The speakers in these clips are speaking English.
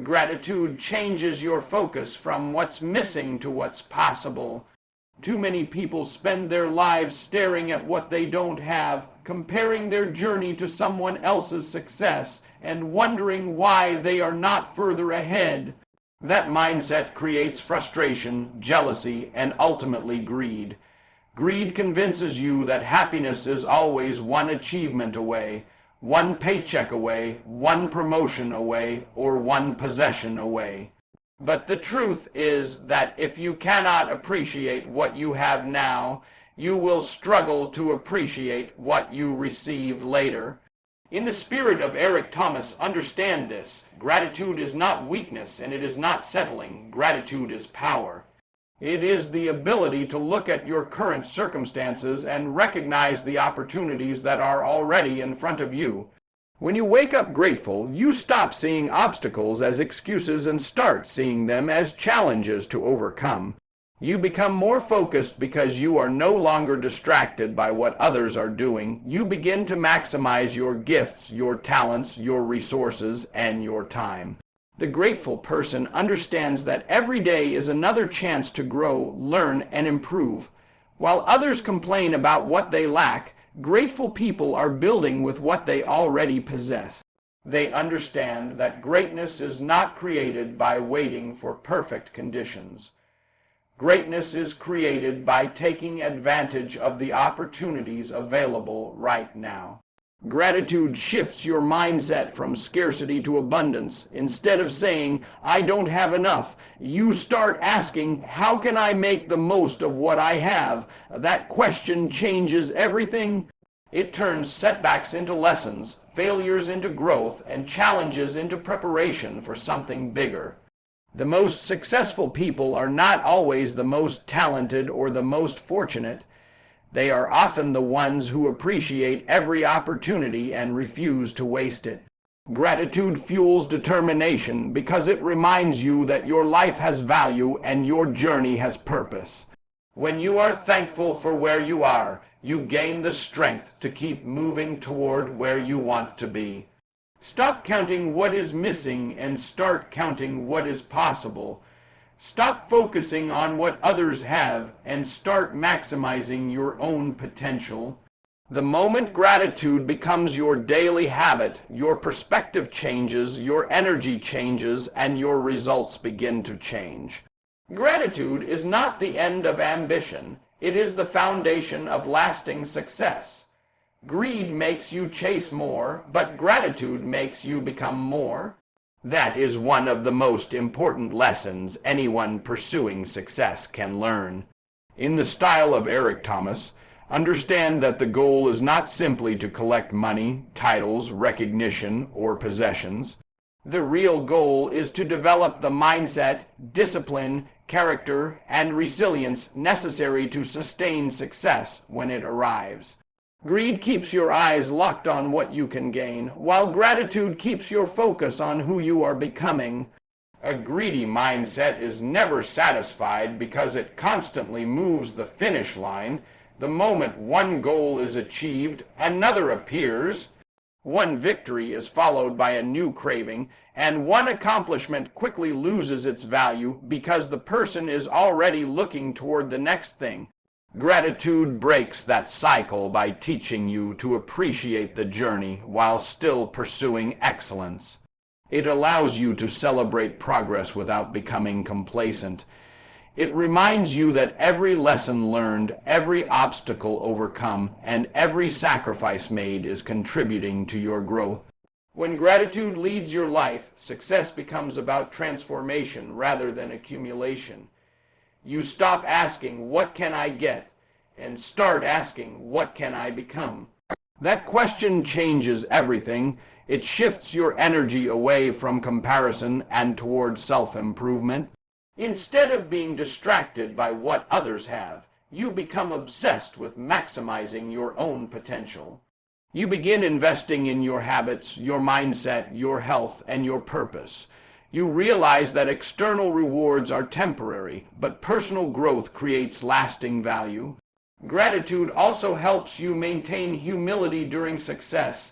Gratitude changes your focus from what's missing to what's possible. Too many people spend their lives staring at what they don't have, comparing their journey to someone else's success, and wondering why they are not further ahead. That mindset creates frustration, jealousy, and ultimately greed. Greed convinces you that happiness is always one achievement away, one paycheck away, one promotion away, or one possession away. But the truth is that if you cannot appreciate what you have now, you will struggle to appreciate what you receive later. In the spirit of Eric Thomas, understand this. Gratitude is not weakness, and it is not settling. Gratitude is power. It is the ability to look at your current circumstances and recognize the opportunities that are already in front of you. When you wake up grateful, you stop seeing obstacles as excuses and start seeing them as challenges to overcome. You become more focused because you are no longer distracted by what others are doing. You begin to maximize your gifts, your talents, your resources, and your time. The grateful person understands that every day is another chance to grow, learn, and improve. While others complain about what they lack, grateful people are building with what they already possess. They understand that greatness is not created by waiting for perfect conditions. Greatness is created by taking advantage of the opportunities available right now. Gratitude shifts your mindset from scarcity to abundance. Instead of saying, "I don't have enough," you start asking, "How can I make the most of what I have?" That question changes everything. It turns setbacks into lessons, failures into growth, and challenges into preparation for something bigger. The most successful people are not always the most talented or the most fortunate. They are often the ones who appreciate every opportunity and refuse to waste it. Gratitude fuels determination because it reminds you that your life has value and your journey has purpose. When you are thankful for where you are, you gain the strength to keep moving toward where you want to be. Stop counting what is missing and start counting what is possible. Stop focusing on what others have and start maximizing your own potential. The moment gratitude becomes your daily habit, your perspective changes, your energy changes, and your results begin to change. Gratitude is not the end of ambition. It is the foundation of lasting success. Greed makes you chase more, but gratitude makes you become more. That is one of the most important lessons anyone pursuing success can learn. In the style of Eric Thomas, understand that the goal is not simply to collect money, titles, recognition, or possessions. The real goal is to develop the mindset, discipline, character, and resilience necessary to sustain success when it arrives. Greed keeps your eyes locked on what you can gain, while gratitude keeps your focus on who you are becoming. A greedy mindset is never satisfied because it constantly moves the finish line. The moment one goal is achieved, another appears. One victory is followed by a new craving, and one accomplishment quickly loses its value because the person is already looking toward the next thing. Gratitude breaks that cycle by teaching you to appreciate the journey while still pursuing excellence. It allows you to celebrate progress without becoming complacent. It reminds you that every lesson learned, every obstacle overcome, and every sacrifice made is contributing to your growth. When gratitude leads your life, success becomes about transformation rather than accumulation. You stop asking, "What can I get?" and start asking, "What can I become?" That question changes everything. It shifts your energy away from comparison and toward self-improvement. Instead of being distracted by what others have, you become obsessed with maximizing your own potential. You begin investing in your habits, your mindset, your health, and your purpose. You realize that external rewards are temporary, but personal growth creates lasting value. Gratitude also helps you maintain humility during success.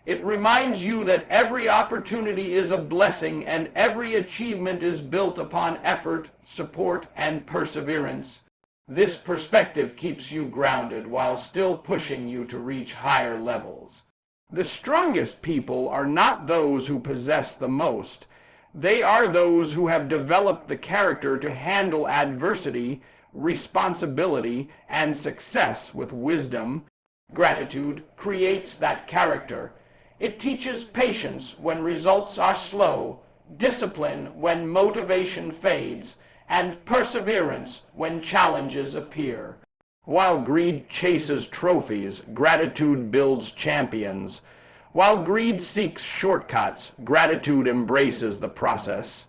It reminds you that every opportunity is a blessing and every achievement is built upon effort, support, and perseverance. This perspective keeps you grounded while still pushing you to reach higher levels. The strongest people are not those who possess the most. They are those who have developed the character to handle adversity, responsibility, and success with wisdom. Gratitude creates that character. It teaches patience when results are slow, discipline when motivation fades, and perseverance when challenges appear. While greed chases trophies, gratitude builds champions. While greed seeks shortcuts, gratitude embraces the process.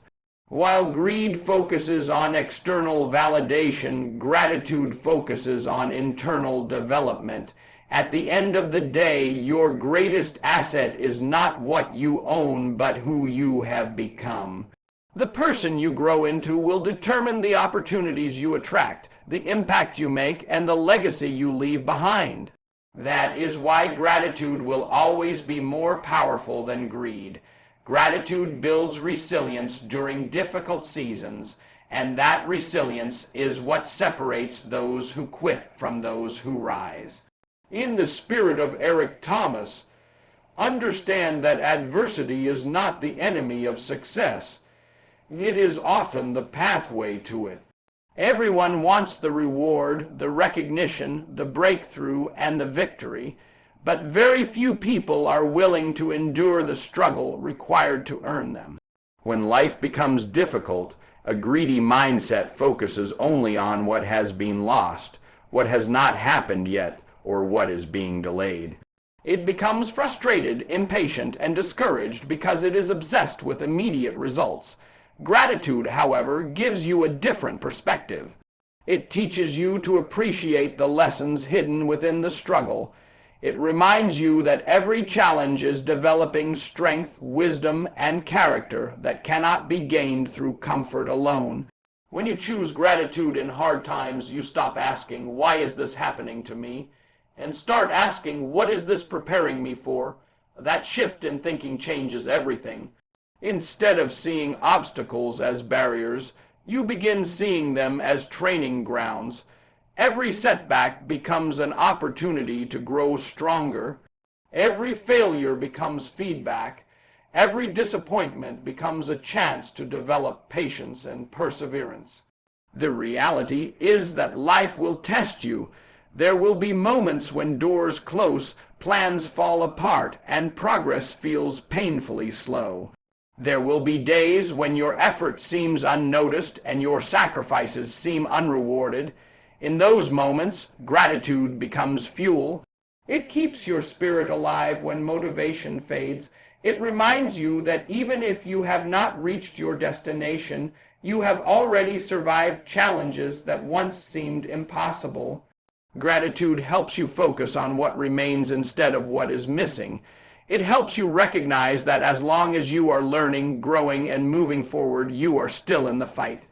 While greed focuses on external validation, gratitude focuses on internal development. At the end of the day, your greatest asset is not what you own, but who you have become. The person you grow into will determine the opportunities you attract, the impact you make, and the legacy you leave behind. That is why gratitude will always be more powerful than greed. Gratitude builds resilience during difficult seasons, and that resilience is what separates those who quit from those who rise. In the spirit of Eric Thomas, understand that adversity is not the enemy of success. It is often the pathway to it. Everyone wants the reward, the recognition, the breakthrough, and the victory, but very few people are willing to endure the struggle required to earn them. When life becomes difficult, a greedy mindset focuses only on what has been lost, what has not happened yet, or what is being delayed. It becomes frustrated, impatient, and discouraged because it is obsessed with immediate results. Gratitude, however, gives you a different perspective. It teaches you to appreciate the lessons hidden within the struggle. It reminds you that every challenge is developing strength, wisdom, and character that cannot be gained through comfort alone. When you choose gratitude in hard times, you stop asking, "Why is this happening to me?" and start asking, "What is this preparing me for?" That shift in thinking changes everything. Instead of seeing obstacles as barriers, you begin seeing them as training grounds. Every setback becomes an opportunity to grow stronger. Every failure becomes feedback. Every disappointment becomes a chance to develop patience and perseverance. The reality is that life will test you. There will be moments when doors close, plans fall apart, and progress feels painfully slow. There will be days when your effort seems unnoticed and your sacrifices seem unrewarded. In those moments, gratitude becomes fuel. It keeps your spirit alive when motivation fades. It reminds you that even if you have not reached your destination, you have already survived challenges that once seemed impossible. Gratitude helps you focus on what remains instead of what is missing. It helps you recognize that as long as you are learning, growing, and moving forward, you are still in the fight.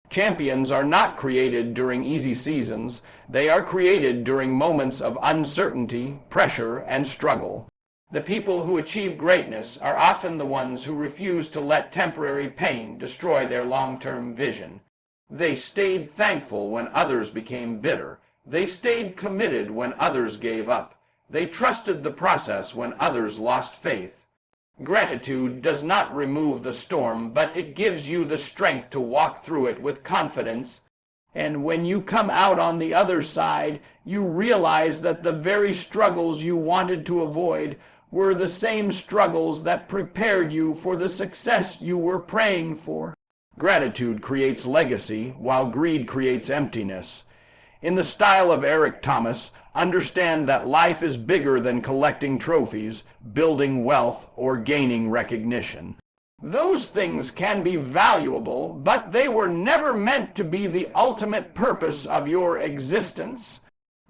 Champions are not created during easy seasons. They are created during moments of uncertainty, pressure, and struggle. The people who achieve greatness are often the ones who refuse to let temporary pain destroy their long-term vision. They stayed thankful when others became bitter. They stayed committed when others gave up. They trusted the process when others lost faith. Gratitude does not remove the storm, but it gives you the strength to walk through it with confidence. And when you come out on the other side, you realize that the very struggles you wanted to avoid were the same struggles that prepared you for the success you were praying for. Gratitude creates legacy, while greed creates emptiness. In the style of Eric Thomas, understand that life is bigger than collecting trophies, building wealth, or gaining recognition. Those things can be valuable, but they were never meant to be the ultimate purpose of your existence.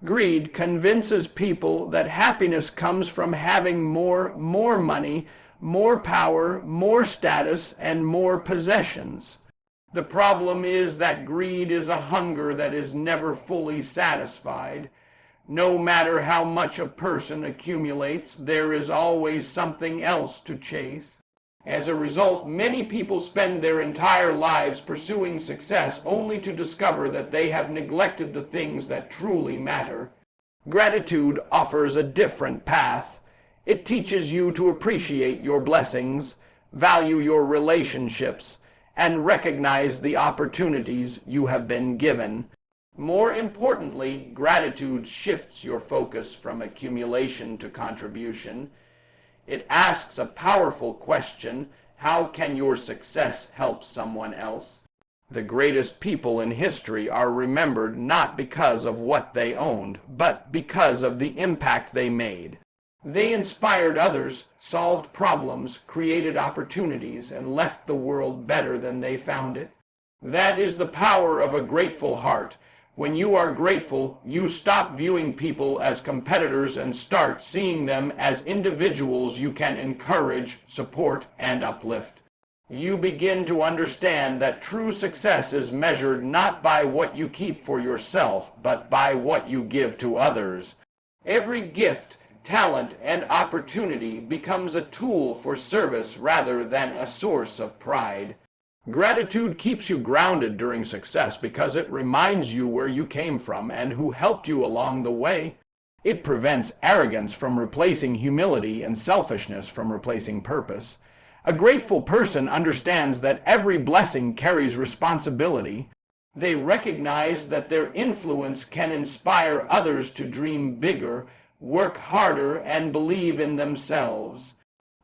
Greed convinces people that happiness comes from having more money, more power, more status, and more possessions. The problem is that greed is a hunger that is never fully satisfied. No matter how much a person accumulates, there is always something else to chase. As a result, many people spend their entire lives pursuing success only to discover that they have neglected the things that truly matter. Gratitude offers a different path. It teaches you to appreciate your blessings, value your relationships, and recognize the opportunities you have been given. More importantly, gratitude shifts your focus from accumulation to contribution. It asks a powerful question: how can your success help someone else? The greatest people in history are remembered not because of what they owned, but because of the impact they made. They inspired others, solved problems, created opportunities, and left the world better than they found it. That is the power of a grateful heart. When you are grateful, you stop viewing people as competitors and start seeing them as individuals you can encourage, support, and uplift. You begin to understand that true success is measured not by what you keep for yourself, but by what you give to others. Every gift, talent, and opportunity becomes a tool for service rather than a source of pride. Gratitude keeps you grounded during success because it reminds you where you came from and who helped you along the way. It prevents arrogance from replacing humility and selfishness from replacing purpose. A grateful person understands that every blessing carries responsibility. They recognize that their influence can inspire others to dream bigger, work harder, and believe in themselves.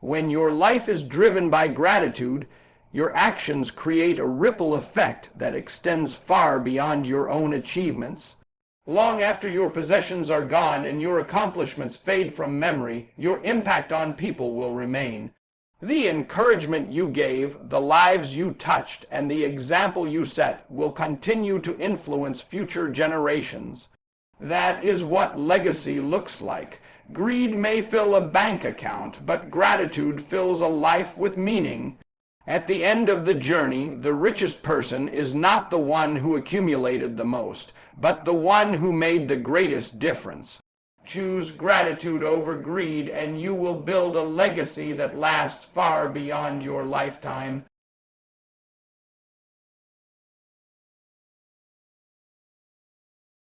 When your life is driven by gratitude, your actions create a ripple effect that extends far beyond your own achievements. Long after your possessions are gone and your accomplishments fade from memory, your impact on people will remain. The encouragement you gave, the lives you touched, and the example you set will continue to influence future generations. That is what legacy looks like. Greed may fill a bank account, but gratitude fills a life with meaning. At the end of the journey, the richest person is not the one who accumulated the most, but the one who made the greatest difference. Choose gratitude over greed, and you will build a legacy that lasts far beyond your lifetime.